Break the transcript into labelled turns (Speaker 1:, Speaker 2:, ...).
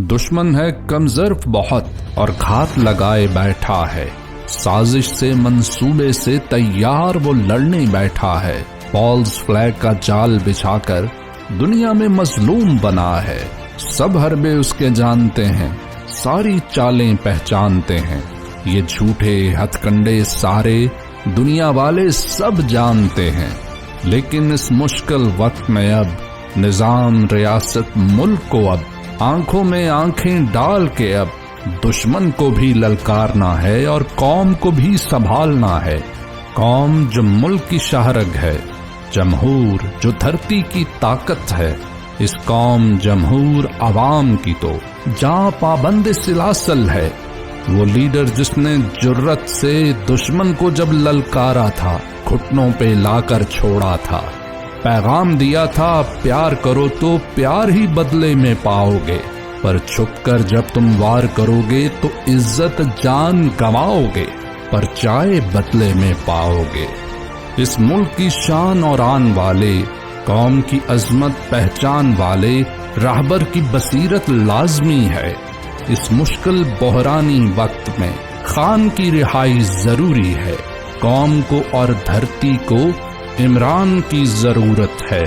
Speaker 1: दुश्मन है कमजर्फ बहुत और घात लगाए बैठा है। साजिश से मंसूबे से तैयार वो लड़ने बैठा है। फॉल्स फ्लैग का जाल बिछाकर दुनिया में मजलूम बना है। सब हरबे उसके जानते हैं, सारी चालें पहचानते हैं। ये झूठे हथकंडे सारे दुनिया वाले सब जानते हैं। लेकिन इस मुश्किल वक्त में अब निजाम रियासत मुल्क को अब आंखों में आंखें डाल के अब दुश्मन को भी ललकारना है और कौम को भी संभालना है। कौम जो मुल्क की शाहरग है, जमहूर जो धरती की ताकत है। इस कौम जमहूर आवाम की तो जहां पाबंद सिलासल है। वो लीडर जिसने जुर्रत से दुश्मन को जब ललकारा था, घुटनों पे लाकर छोड़ा था। पैगाम दिया था प्यार करो तो प्यार ही बदले में पाओगे, पर छुपकर जब तुम वार करोगे तो इज्जत जान गंवाओगे, पर चाहे बदले में पाओगे। इस मुल्क की शान और आन वाले, कौम की अजमत पहचान वाले राहबर की बसीरत लाजमी है। इस मुश्किल बहरानी वक्त में खान की रिहाई जरूरी है। कौम को और धरती को इमरान की जरूरत है।